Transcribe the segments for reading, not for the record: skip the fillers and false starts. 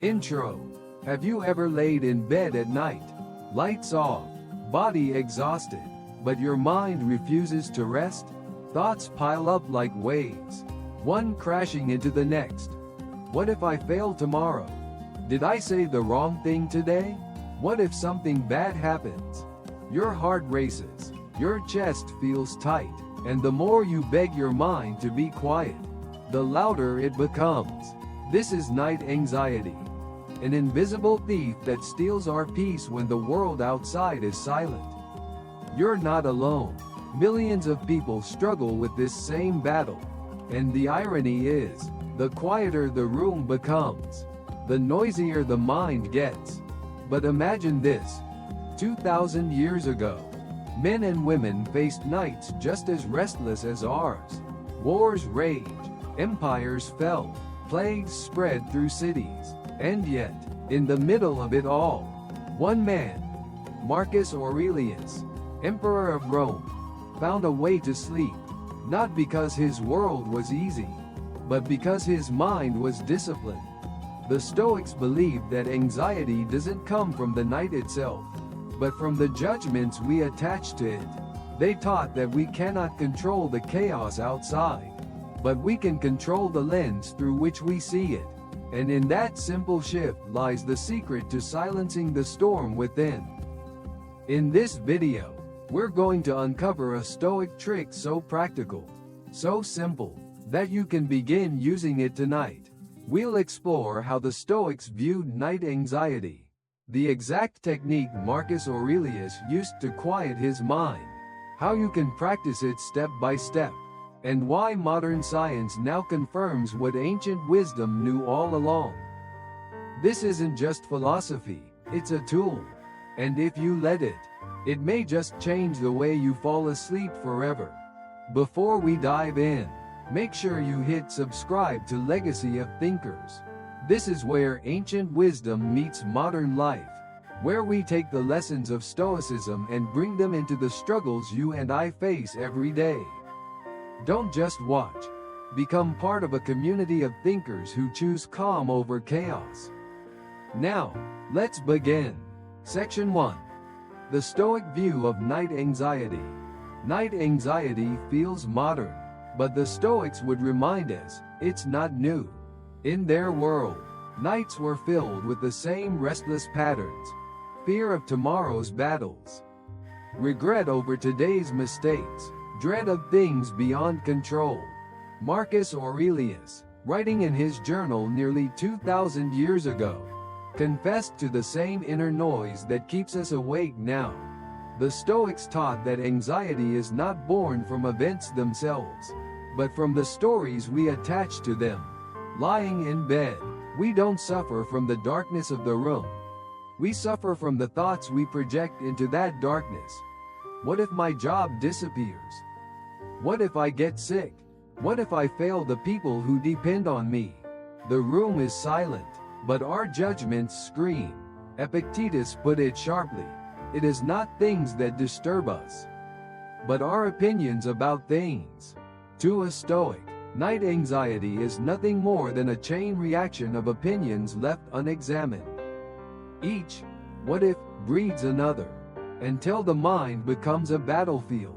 Intro. Have you ever laid in bed at night, lights off, body exhausted, but your mind refuses to rest? Thoughts pile up like waves, one crashing into the next. What if I fail tomorrow? Did I say the wrong thing today? What if something bad happens? Your heart races, your chest feels tight, and the more you beg your mind to be quiet, the louder it becomes. This is night anxiety, an invisible thief that steals our peace when the world outside is silent. You're not alone. Millions of people struggle with this same battle. And the irony is, the quieter the room becomes, the noisier the mind gets. But imagine this. 2,000 years ago, men and women faced nights just as restless as ours. Wars raged, empires fell, plagues spread through cities. And yet, in the middle of it all, one man, Marcus Aurelius, Emperor of Rome, found a way to sleep, not because his world was easy, but because his mind was disciplined. The Stoics believed that anxiety doesn't come from the night itself, but from the judgments we attach to it. They taught that we cannot control the chaos outside, but we can control the lens through which we see it. And in that simple shift lies the secret to silencing the storm within. In this video, we're going to uncover a Stoic trick so practical, so simple, that you can begin using it tonight. We'll explore how the Stoics viewed night anxiety, the exact technique Marcus Aurelius used to quiet his mind, how you can practice it step by step, and why modern science now confirms what ancient wisdom knew all along. This isn't just philosophy, it's a tool. And if you let it, it may just change the way you fall asleep forever. Before we dive in, make sure you hit subscribe to Legacy of Thinkers. This is where ancient wisdom meets modern life, where we take the lessons of Stoicism and bring them into the struggles you and I face every day. Don't just watch. Become part of a community of thinkers who choose calm over chaos. Now, let's begin. Section 1. The Stoic view of night anxiety. Night anxiety feels modern, but the Stoics would remind us, it's not new. In their world, nights were filled with the same restless patterns: fear of tomorrow's battles, regret over today's mistakes, dread of things beyond control. Marcus Aurelius, writing in his journal nearly 2,000 years ago, confessed to the same inner noise that keeps us awake now. The Stoics taught that anxiety is not born from events themselves, but from the stories we attach to them. Lying in bed, we don't suffer from the darkness of the room. We suffer from the thoughts we project into that darkness. What if my job disappears? What if I get sick? What if I fail the people who depend on me? The room is silent, but our judgments scream. Epictetus put it sharply. It is not things that disturb us, but our opinions about things. To a Stoic, night anxiety is nothing more than a chain reaction of opinions left unexamined. Each what if breeds another, until the mind becomes a battlefield.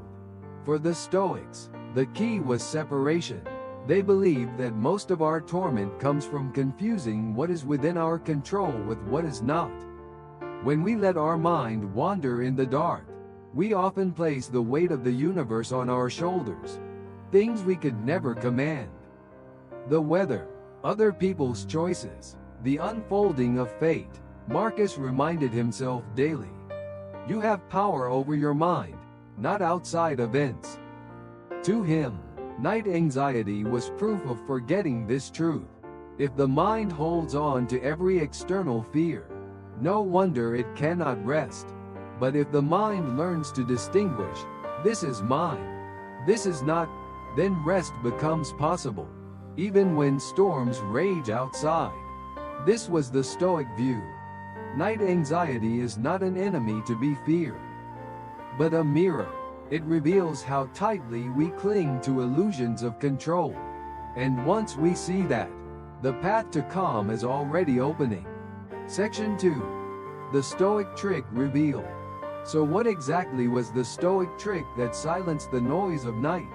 For the Stoics, the key was separation. They believed that most of our torment comes from confusing what is within our control with what is not. When we let our mind wander in the dark, we often place the weight of the universe on our shoulders, things we could never command. The weather, other people's choices, the unfolding of fate. Marcus reminded himself daily. You have power over your mind, not outside events. To him, night anxiety was proof of forgetting this truth. If the mind holds on to every external fear, no wonder it cannot rest. But if the mind learns to distinguish, this is mine, this is not, then rest becomes possible, even when storms rage outside. This was the Stoic view. Night anxiety is not an enemy to be feared, but a mirror. It reveals how tightly we cling to illusions of control. And once we see that, the path to calm is already opening. Section 2. The Stoic Trick Revealed. So what exactly was the Stoic trick that silenced the noise of night?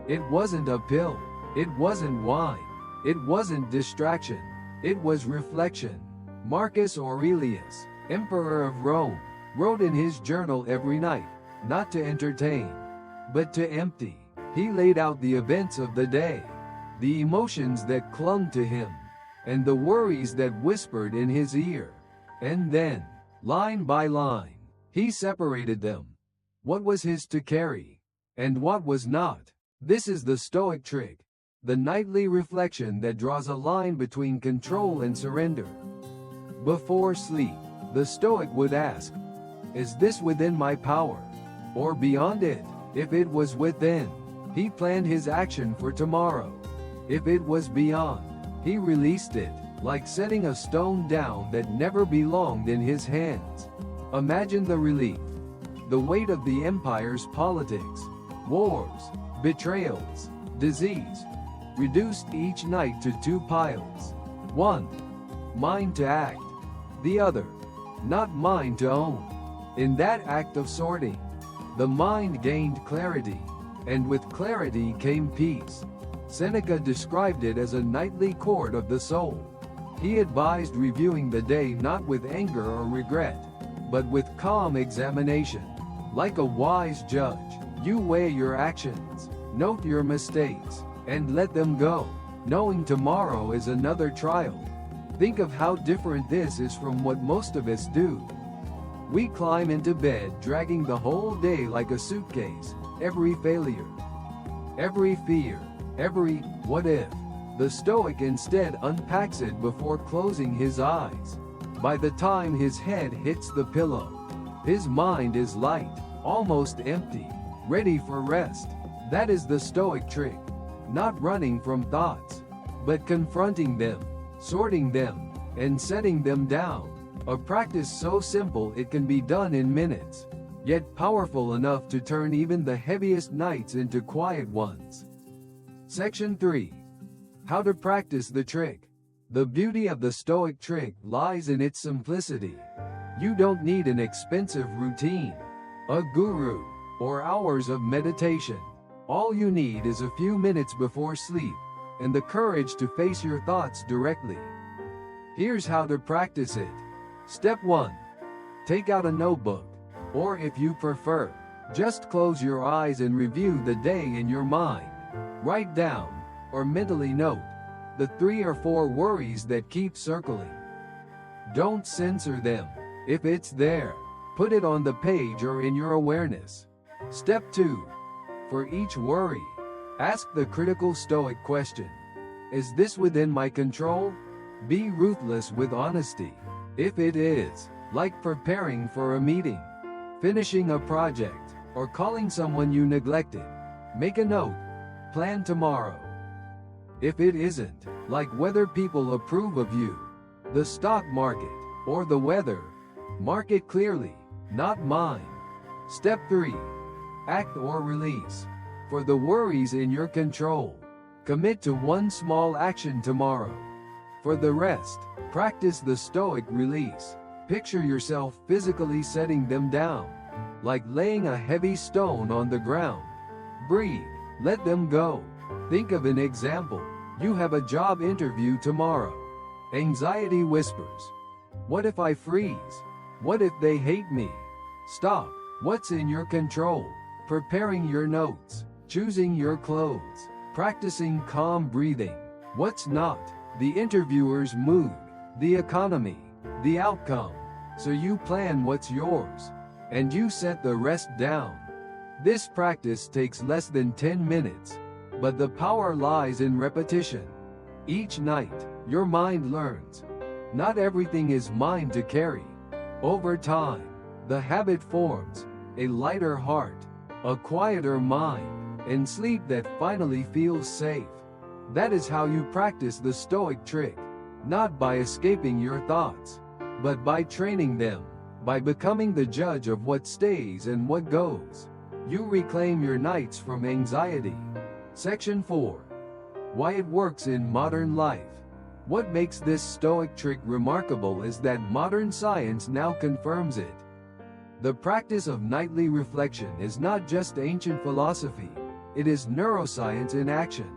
It wasn't a pill. It wasn't wine. It wasn't distraction. It was reflection. Marcus Aurelius, Emperor of Rome, wrote in his journal every night, not to entertain, but to empty. He laid out the events of the day, the emotions that clung to him, and the worries that whispered in his ear. And then, line by line, he separated them. What was his to carry, and what was not? This is the Stoic trick, the nightly reflection that draws a line between control and surrender. Before sleep, the Stoic would ask, is this within my power, or beyond it? If it was within, he planned his action for tomorrow. If it was beyond, he released it, like setting a stone down that never belonged in his hands. Imagine the relief, the weight of the empire's politics, wars, betrayals, disease, reduced each night to two piles. One, mine to act. The other, not mine to own. In that act of sorting, the mind gained clarity, and with clarity came peace. Seneca described it as a nightly court of the soul. He advised reviewing the day not with anger or regret, but with calm examination. Like a wise judge, you weigh your actions, note your mistakes, and let them go, knowing tomorrow is another trial. Think of how different this is from what most of us do. We climb into bed dragging the whole day like a suitcase, every failure, every fear, every what if. The Stoic instead unpacks it before closing his eyes. By the time his head hits the pillow, his mind is light, almost empty, ready for rest. That is the Stoic trick. Not running from thoughts, but confronting them, sorting them, and setting them down. A practice so simple it can be done in minutes, yet powerful enough to turn even the heaviest nights into quiet ones. Section 3. How to practice the trick. The beauty of the Stoic trick lies in its simplicity. You don't need an expensive routine, a guru, or hours of meditation. All you need is a few minutes before sleep, and the courage to face your thoughts directly. Here's how to practice it. Step 1. Take out a notebook, or if you prefer, just close your eyes and review the day in your mind. Write down, or mentally note, the 3 or 4 worries that keep circling. Don't censor them. If it's there, put it on the page or in your awareness. Step 2. For each worry, ask the critical Stoic question. Is this within my control? Be ruthless with honesty. If it is, like preparing for a meeting, finishing a project, or calling someone you neglected, make a note. Plan tomorrow. If it isn't, like whether people approve of you, the stock market, or the weather, mark it clearly, not mine. Step 3. Act or release. For the worries in your control, commit to one small action tomorrow. For the rest, practice the Stoic release. Picture yourself physically setting them down, like laying a heavy stone on the ground. Breathe, let them go. Think of an example. You have a job interview tomorrow. Anxiety whispers, what if I freeze? What if they hate me? Stop. What's in your control? Preparing your notes, choosing your clothes, practicing calm breathing. What's not? The interviewer's mood, the economy, the outcome. So you plan what's yours, and you set the rest down. This practice takes less than 10 minutes, but the power lies in repetition. Each night, your mind learns. Not everything is mine to carry. Over time, the habit forms, a lighter heart, a quieter mind, and sleep that finally feels safe. That is how you practice the Stoic trick, not by escaping your thoughts, but by training them, by becoming the judge of what stays and what goes. You reclaim your nights from anxiety. Section 4. Why it works in modern life. What makes this Stoic trick remarkable is that modern science now confirms it. The practice of nightly reflection is not just ancient philosophy, it is neuroscience in action.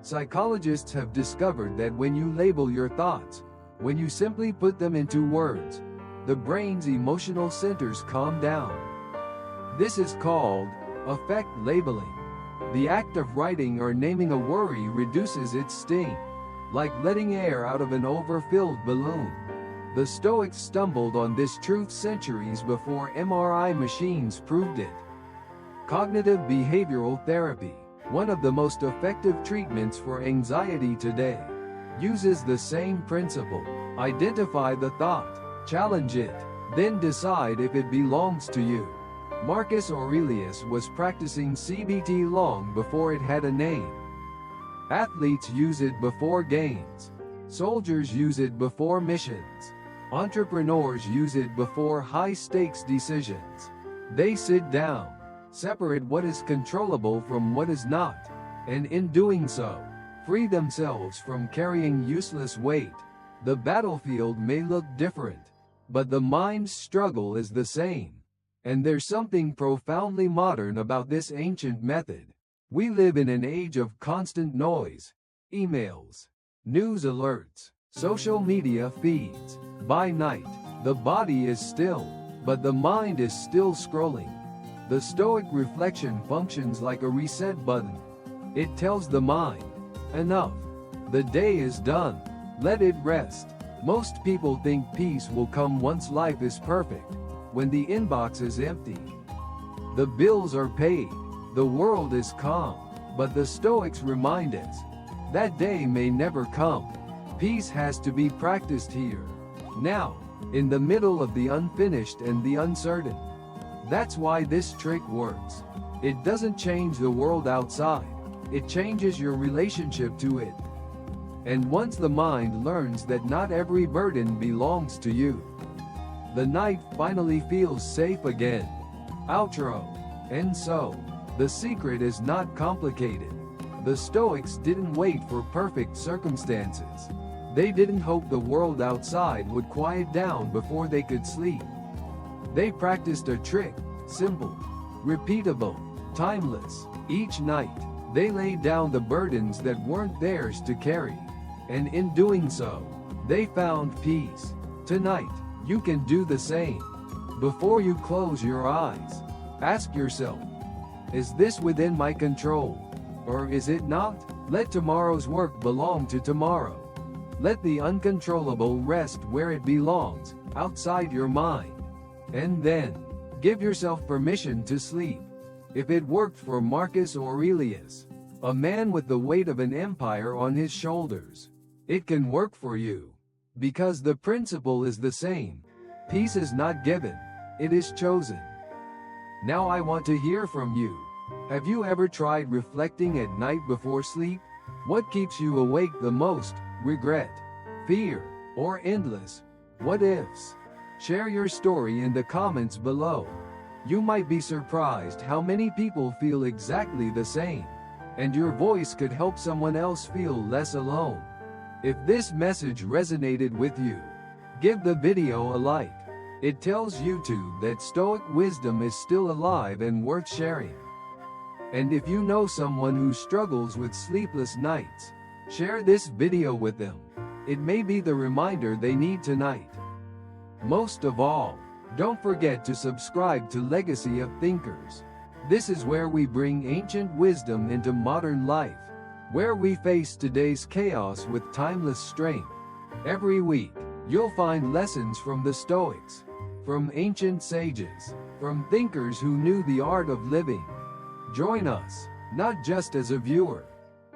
Psychologists have discovered that when you label your thoughts, when you simply put them into words, the brain's emotional centers calm down. This is called affect labeling. The act of writing or naming a worry reduces its sting, like letting air out of an overfilled balloon. The Stoics stumbled on this truth centuries before MRI machines proved it. Cognitive behavioral therapy, one of the most effective treatments for anxiety today, uses the same principle. Identify the thought, challenge it, then decide if it belongs to you. Marcus Aurelius was practicing CBT long before it had a name. Athletes use it before games. Soldiers use it before missions. Entrepreneurs use it before high-stakes decisions. They sit down, separate what is controllable from what is not, and in doing so, free themselves from carrying useless weight. The battlefield may look different, but the mind's struggle is the same. And there's something profoundly modern about this ancient method. We live in an age of constant noise, emails, news alerts, social media feeds. By night, the body is still, but the mind is still scrolling. The Stoic reflection functions like a reset button. It tells the mind, enough. The day is done. Let it rest. Most people think peace will come once life is perfect, when the inbox is empty. The bills are paid. The world is calm. But the Stoics remind us, that day may never come. Peace has to be practiced here, now, in the middle of the unfinished and the uncertain. That's why this trick works. It doesn't change the world outside, it changes your relationship to it. And once the mind learns that not every burden belongs to you, the night finally feels safe again. Outro. And so, the secret is not complicated. The Stoics didn't wait for perfect circumstances. They didn't hope the world outside would quiet down before they could sleep. They practiced a trick, simple, repeatable, timeless. Each night, they laid down the burdens that weren't theirs to carry. And in doing so, they found peace. Tonight, you can do the same. Before you close your eyes, ask yourself, is this within my control? Or is it not? Let tomorrow's work belong to tomorrow. Let the uncontrollable rest where it belongs, outside your mind. And then, give yourself permission to sleep. If it worked for Marcus Aurelius, a man with the weight of an empire on his shoulders, it can work for you. Because the principle is the same. Peace is not given, it is chosen. Now I want to hear from you. Have you ever tried reflecting at night before sleep? What keeps you awake the most? Regret, fear, or endless what ifs? Share your story in the comments below. You might be surprised how many people feel exactly the same, and your voice could help someone else feel less alone. If this message resonated with you, give the video a like. It tells YouTube that Stoic wisdom is still alive and worth sharing. And if you know someone who struggles with sleepless nights, share this video with them. It may be the reminder they need tonight. Most of all, don't forget to subscribe to Legacy of Thinkers. This is where we bring ancient wisdom into modern life, where we face today's chaos with timeless strength. Every week, you'll find lessons from the Stoics, from ancient sages, from thinkers who knew the art of living. Join us, not just as a viewer,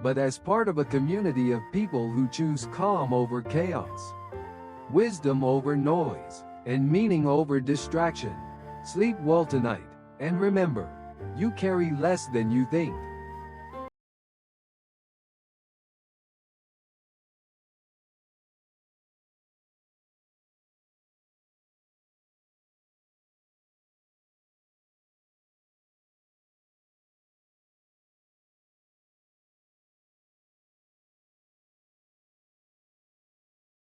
but as part of a community of people who choose calm over chaos, wisdom over noise, and meaning over distraction. Sleep well tonight, and remember, you carry less than you think.